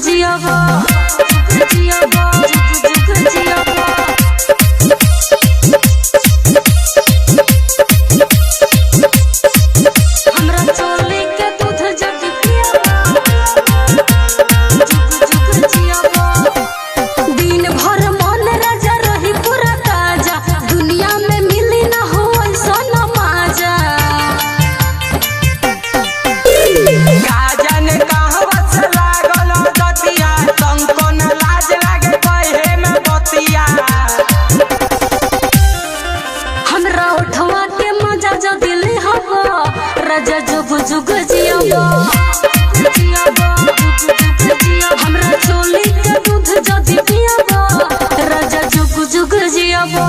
जियाबा जियाबा जियाबा हमरा चोली के दूध जग जियाबा दिन भर मन राजा रही पूरा ताजा दुनिया में मिली ना हो ऐसा माजा गाजन कहवा से लागल दतिया तंको न लाज लागे कहे में बतिया हमरा उठवा के मजा जो दिल हवा राजा जुग जुग जियाबा हमरा चोली के दूध जदी पियाबा राजा जुग जुग जियाबा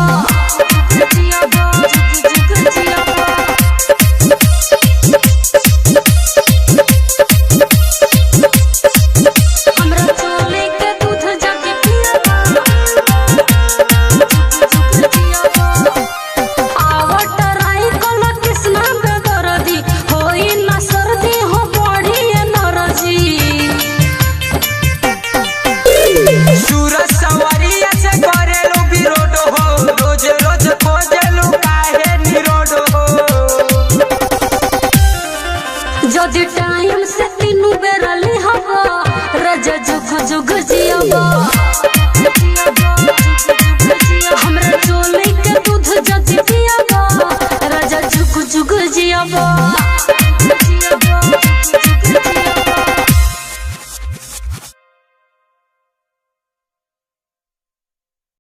जियाबा जुग जुग जियाबा हमरा चोली के दूध जदी पियाबा जुग जुग जियाबा आवट राई कला कृष्णा बेदर्दी होई ना सर्दी हो बड़ी एनर्जी सूरज सवरिया से करेलू विरोध हो रोज रोज खोजेलू काहे निरोध हो जदी टाइम से तीनू बेरली हवा राजा जुग जुग जियाबा।